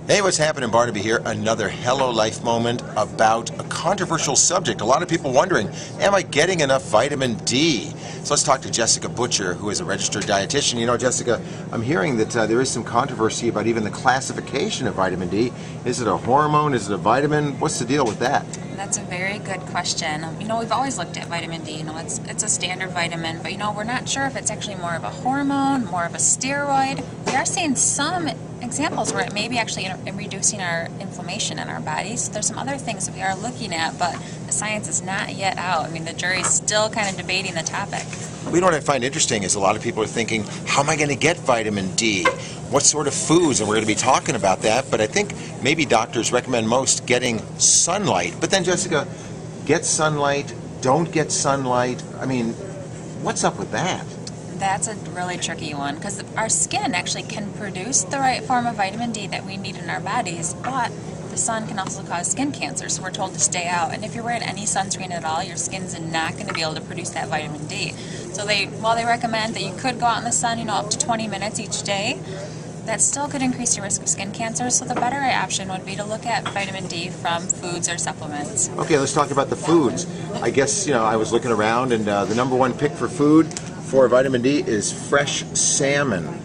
Hey, what's happening? Barnaby here. Another HelloLife moment about a controversial subject. A lot of people wondering, am I getting enough vitamin D? So let's talk to Jessica Butcher, who is a registered dietitian. You know, Jessica, I'm hearing that there is some controversy about even the classification of vitamin D. Is it a hormone? Is it a vitamin? What's the deal with that? That's a very good question. We've always looked at vitamin D. It's a standard vitamin, but we're not sure if it's actually more of a hormone, more of a steroid. We are seeing some examples where it may be actually reducing our inflammation in our bodies. There's some other things that we are looking at, but the science is not yet out. The jury's still kind of debating the topic. You know what I find interesting is a lot of people are thinking, how am I going to get vitamin D? What sort of foods? And we're going to be talking about that, but I think maybe doctors recommend most getting sunlight. But then, Jessica, get sunlight, don't get sunlight. What's up with that? That's a really tricky one because our skin actually can produce the right form of vitamin D that we need in our bodies, but the sun can also cause skin cancer, so we're told to stay out. And if you're wearing any sunscreen at all, your skin's not going to be able to produce that vitamin D. So while they recommend that you could go out in the sun, up to 20 minutes each day, that still could increase your risk of skin cancer. So the better option would be to look at vitamin D from foods or supplements. Okay, let's talk about the foods. I guess, I was looking around and the number one pick for food for vitamin D is fresh salmon.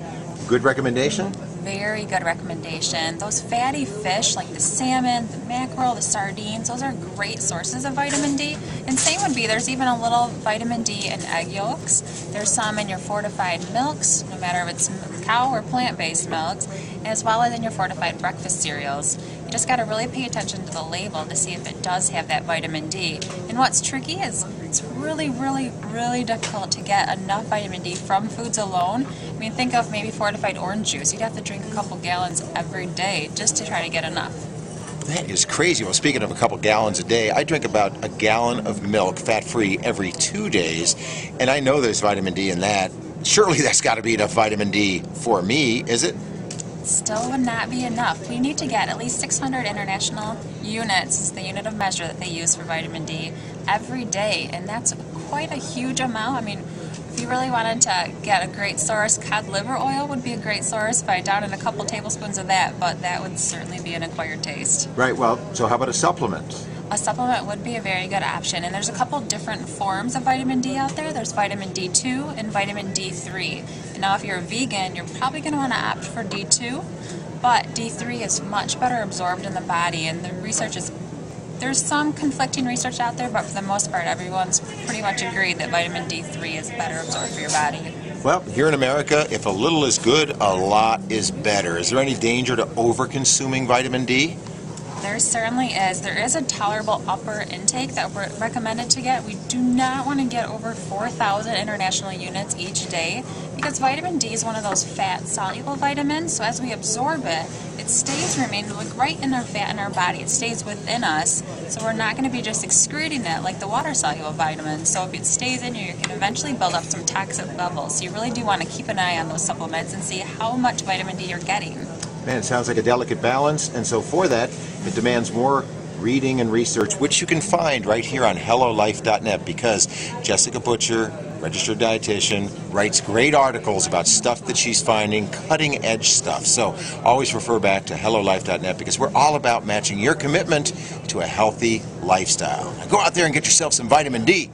Good recommendation? Very good recommendation. Those fatty fish like the salmon, the mackerel, the sardines, those are great sources of vitamin D. And same would be, there's even a little vitamin D in egg yolks. There's some in your fortified milks, no matter if it's cow or plant-based milks, as well as in your fortified breakfast cereals. You just got to really pay attention to the label to see if it does have that vitamin D. And what's tricky is it's really, really, really difficult to get enough vitamin D from foods alone. Think of maybe fortified orange juice. You'd have to drink a couple gallons every day just to try to get enough. That is crazy. Well, speaking of a couple gallons a day, I drink about a gallon of milk, fat-free, every 2 days, and I know there's vitamin D in that. Surely that's got to be enough vitamin D for me, is it? Still would not be enough. We need to get at least 600 international units, is the unit of measure that they use for vitamin D, every day, and that's quite a huge amount. If you really wanted to get a great source, cod liver oil would be a great source by down in a couple tablespoons of that, but that would certainly be an acquired taste. Right, well, so how about a supplement? A supplement would be a very good option, and there's a couple different forms of vitamin D out there. There's vitamin D2 and vitamin D3. And now if you're a vegan, you're probably going to want to opt for D2, but D3 is much better absorbed in the body, and the research is, there's some conflicting research out there, but for the most part, everyone's pretty much agreed that vitamin D3 is better absorbed for your body. Well, here in America, if a little is good, a lot is better. Is there any danger to over-consuming vitamin D? There certainly is. There is a tolerable upper intake that we're recommended to get. We do not want to get over 4,000 international units each day because vitamin D is one of those fat-soluble vitamins. So as we absorb it, it remains right in our fat in our body. It stays within us. So we're not going to be just excreting it like the water-soluble vitamins. So if it stays in you, you can eventually build up some toxic levels. So you really do want to keep an eye on those supplements and see how much vitamin D you're getting. Man, it sounds like a delicate balance, and so for that, it demands more reading and research, which you can find right here on HelloLife.net, because Jessica Butcher, registered dietitian, writes great articles about stuff that she's finding, cutting-edge stuff. So always refer back to HelloLife.net, because we're all about matching your commitment to a healthy lifestyle. Now go out there and get yourself some vitamin D.